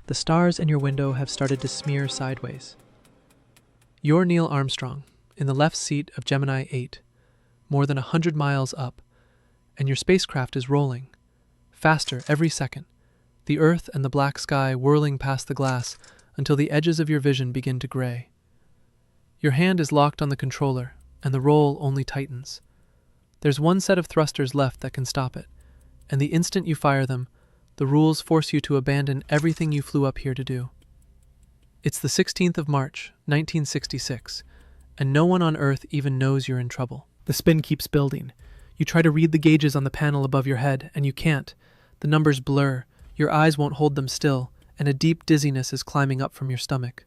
the stars in your window have started to smear sideways. You're Neil Armstrong, in the left seat of Gemini 8, more than 100 miles up, and your spacecraft is rolling, faster every second, the Earth and the black sky whirling past the glass until the edges of your vision begin to gray. Your hand is locked on the controller, and the roll only tightens. There's one set of thrusters left that can stop it, and the instant you fire them, the rules force you to abandon everything you flew up here to do. It's the 16th of March, 1966, and no one on Earth even knows you're in trouble. The spin keeps building. You try to read the gauges on the panel above your head, and you can't. The numbers blur, your eyes won't hold them still, and a deep dizziness is climbing up from your stomach.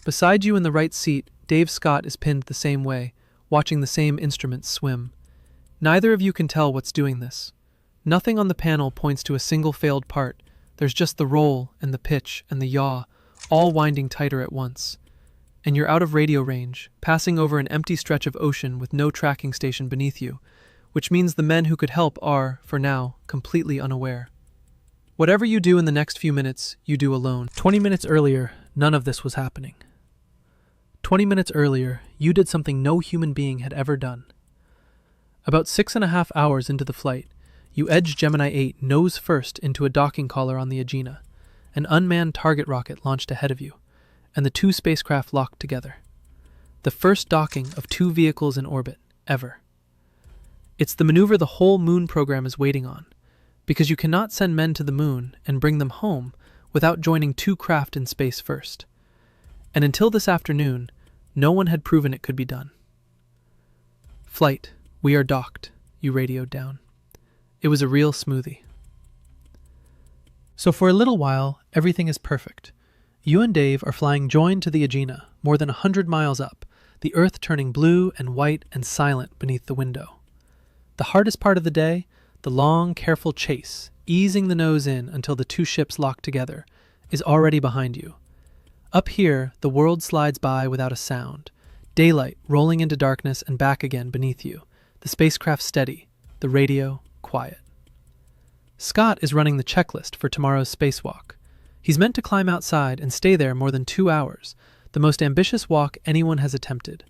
Beside you in the right seat, Dave Scott is pinned the same way, watching the same instruments swim. Neither of you can tell what's doing this. Nothing on the panel points to a single failed part. There's just the roll and the pitch and the yaw, all winding tighter at once. And you're out of radio range, passing over an empty stretch of ocean with no tracking station beneath you, which means the men who could help are, for now, completely unaware. Whatever you do in the next few minutes, you do alone. 20 minutes earlier, none of this was happening. 20 minutes earlier, you did something no human being had ever done. About 6.5 hours into the flight, you edged Gemini 8 nose first into a docking collar on the Agena. An unmanned target rocket launched ahead of you, and the two spacecraft locked together. The first docking of two vehicles in orbit, ever. It's the maneuver the whole moon program is waiting on, because you cannot send men to the moon and bring them home without joining two craft in space first. And until this afternoon, no one had proven it could be done. "Flight, we are docked," you radioed down. It was a real smoothie. So for a little while, everything is perfect. You and Dave are flying joined to the Agena, more than 100 miles up, the Earth turning blue and white and silent beneath the window. The hardest part of the day, the long, careful chase, easing the nose in until the two ships lock together, is already behind you. Up here, the world slides by without a sound, daylight rolling into darkness and back again beneath you, the spacecraft steady, the radio quiet. Scott is running the checklist for tomorrow's spacewalk. He's meant to climb outside and stay there more than 2 hours, the most ambitious walk anyone has attempted.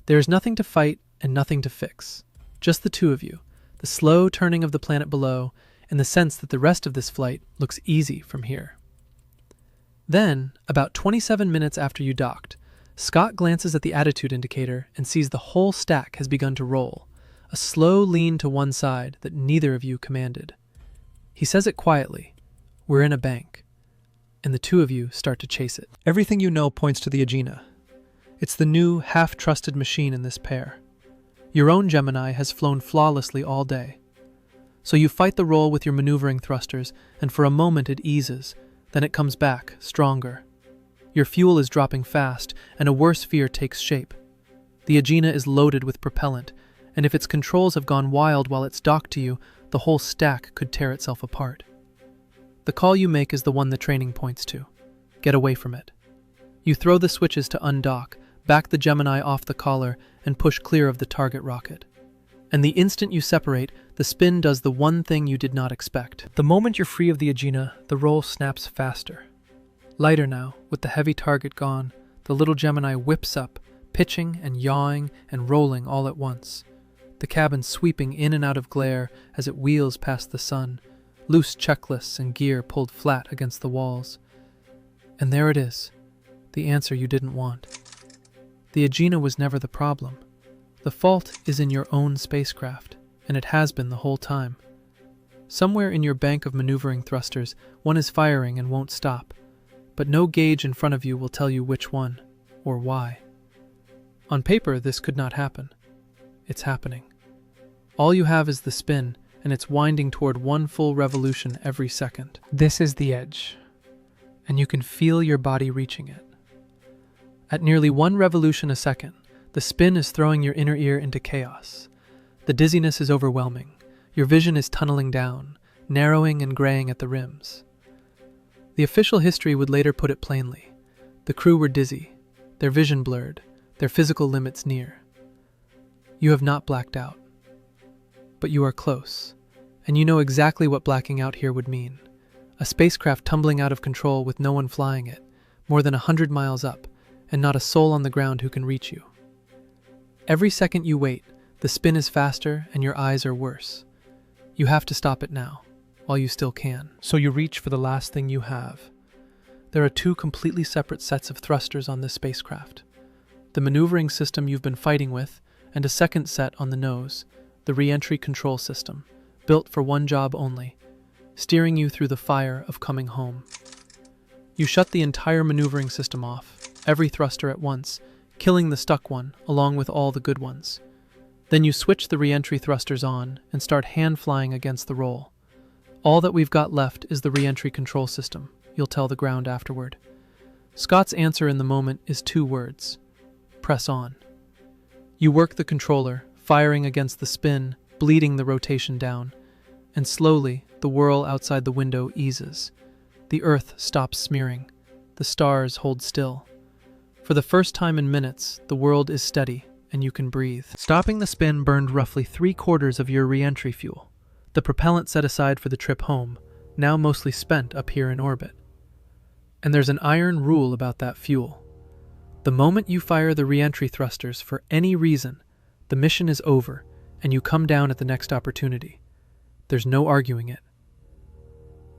There is nothing to fight and nothing to fix. Just the two of you, the slow turning of the planet below, and the sense that the rest of this flight looks easy from here. Then, about 27 minutes after you docked, Scott glances at the attitude indicator and sees the whole stack has begun to roll, a slow lean to one side that neither of you commanded. He says it quietly, "We're in a bank," and the two of you start to chase it. Everything you know points to the Agena. It's the new, half-trusted machine in this pair. Your own Gemini has flown flawlessly all day. So you fight the roll with your maneuvering thrusters, and for a moment it eases, then it comes back, stronger. Your fuel is dropping fast, and a worse fear takes shape. The Agena is loaded with propellant, and if its controls have gone wild while it's docked to you, the whole stack could tear itself apart. The call you make is the one the training points to. Get away from it. You throw the switches to undock, back the Gemini off the collar, and push clear of the target rocket. And the instant you separate, the spin does the one thing you did not expect. The moment you're free of the Agena, the roll snaps faster. Lighter now, with the heavy target gone, the little Gemini whips up, pitching and yawing and rolling all at once. The cabin sweeping in and out of glare as it wheels past the sun, loose checklists and gear pulled flat against the walls. And there it is, the answer you didn't want. The Agena was never the problem. The fault is in your own spacecraft, and it has been the whole time. Somewhere in your bank of maneuvering thrusters, one is firing and won't stop, but no gauge in front of you will tell you which one, or why. On paper, this could not happen. It's happening. All you have is the spin, and it's winding toward one full revolution every second. This is the edge, and you can feel your body reaching it. At nearly one revolution a second, the spin is throwing your inner ear into chaos. The dizziness is overwhelming. Your vision is tunneling down, narrowing and graying at the rims. The official history would later put it plainly. The crew were dizzy, their vision blurred, their physical limits near. You have not blacked out. But you are close, and you know exactly what blacking out here would mean. A spacecraft tumbling out of control with no one flying it, more than 100 miles up, and not a soul on the ground who can reach you. Every second you wait, the spin is faster and your eyes are worse. You have to stop it now, while you still can. So you reach for the last thing you have. There are two completely separate sets of thrusters on this spacecraft. The maneuvering system you've been fighting with, and a second set on the nose, the re-entry control system, built for one job only, steering you through the fire of coming home. You shut the entire maneuvering system off, every thruster at once, killing the stuck one along with all the good ones. Then you switch the re-entry thrusters on and start hand-flying against the roll. All that we've got left is the re-entry control system, you'll tell the ground afterward. Scott's answer in the moment is 2 words: press on. You work the controller, firing against the spin, bleeding the rotation down, and slowly the whirl outside the window eases. The Earth stops smearing. The stars hold still. For the first time in minutes, the world is steady, and you can breathe. Stopping the spin burned roughly 3/4 of your re-entry fuel, the propellant set aside for the trip home, now mostly spent up here in orbit. And there's an iron rule about that fuel. The moment you fire the re-entry thrusters for any reason, the mission is over, and you come down at the next opportunity. There's no arguing it.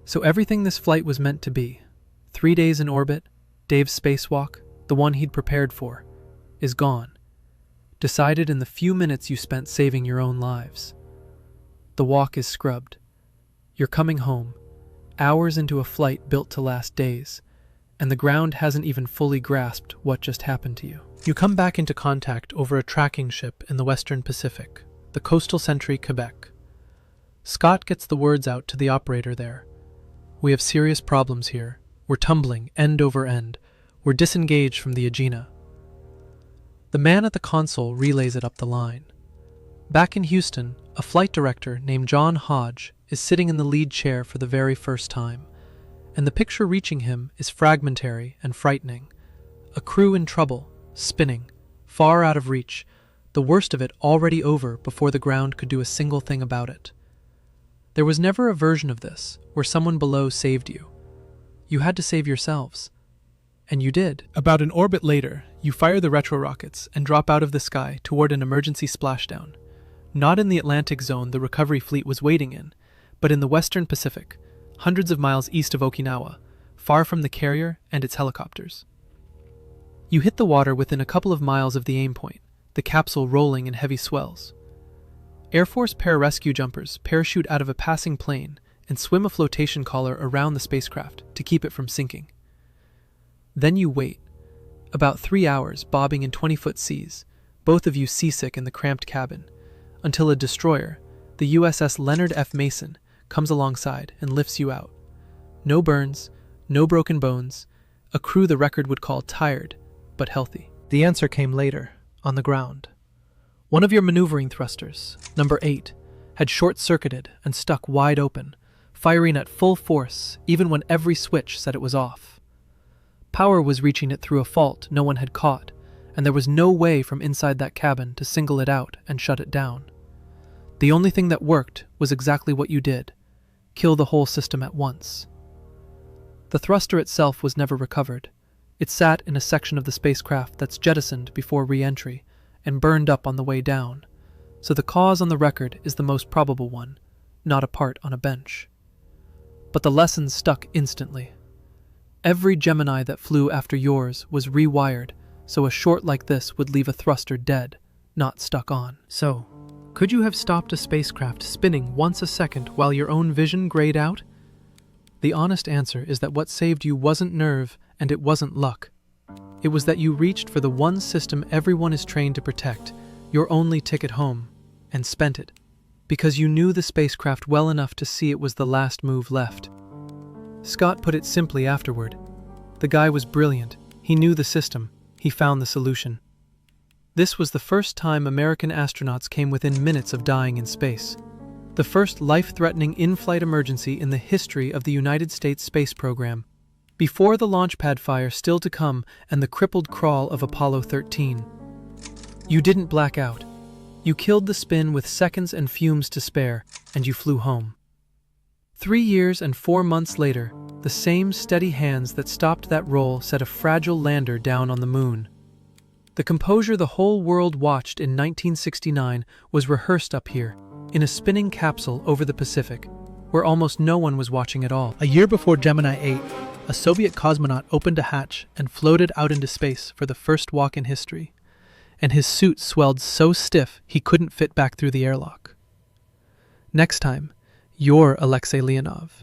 So everything this flight was meant to be, 3 days in orbit, Dave's spacewalk, the one he'd prepared for, is gone. Decided in the few minutes you spent saving your own lives. The walk is scrubbed. You're coming home, hours into a flight built to last days, and the ground hasn't even fully grasped what just happened to you. You come back into contact over a tracking ship in the Western Pacific, the coastal sentry Quebec. Scott gets the words out to the operator there. We have serious problems here. We're tumbling end over end. We're disengaged from the Agena. The man at the console relays it up the line. Back in Houston, a flight director named John Hodge is sitting in the lead chair for the very first time, and the picture reaching him is fragmentary and frightening. A crew in trouble, spinning, far out of reach, the worst of it already over before the ground could do a single thing about it. There was never a version of this where someone below saved you. You had to save yourselves. And you did. About an orbit later, you fire the retro rockets and drop out of the sky toward an emergency splashdown. Not in the Atlantic zone the recovery fleet was waiting in, but in the Western Pacific, hundreds of miles east of Okinawa, far from the carrier and its helicopters. You hit the water within a couple of miles of the aim point, the capsule rolling in heavy swells. Air Force pararescue jumpers parachute out of a passing plane and swim a flotation collar around the spacecraft to keep it from sinking. Then you wait, about 3 hours bobbing in 20-foot seas, both of you seasick in the cramped cabin, until a destroyer, the USS Leonard F comes alongside and lifts you out. No burns, no broken bones, a crew the record would call tired, but healthy. The answer came later, on the ground. One of your maneuvering thrusters, number 8, had short-circuited and stuck wide open, firing at full force even when every switch said it was off. Power was reaching it through a fault no one had caught, and there was no way from inside that cabin to single it out and shut it down. The only thing that worked was exactly what you did: kill the whole system at once. The thruster itself was never recovered. It sat in a section of the spacecraft that's jettisoned before re-entry and burned up on the way down, so the cause on the record is the most probable one, not a part on a bench. But the lessons stuck instantly. Every Gemini that flew after yours was rewired, so a short like this would leave a thruster dead, not stuck on. So, could you have stopped a spacecraft spinning once a second while your own vision grayed out? The honest answer is that what saved you wasn't nerve and it wasn't luck. It was that you reached for the one system everyone is trained to protect, your only ticket home, and spent it, because you knew the spacecraft well enough to see it was the last move left. Scott put it simply afterward. The guy was brilliant. He knew the system. He found the solution. This was the first time American astronauts came within minutes of dying in space. The first life-threatening in-flight emergency in the history of the United States space program. Before the launch pad fire still to come and the crippled crawl of Apollo 13. You didn't black out. You killed the spin with seconds and fumes to spare, and you flew home. 3 years and 4 months later, the same steady hands that stopped that roll set a fragile lander down on the moon. The composure the whole world watched in 1969 was rehearsed up here, in a spinning capsule over the Pacific, where almost no one was watching at all. A year before Gemini 8, a Soviet cosmonaut opened a hatch and floated out into space for the first walk in history, and his suit swelled so stiff he couldn't fit back through the airlock. Next time, you're Alexei Leonov.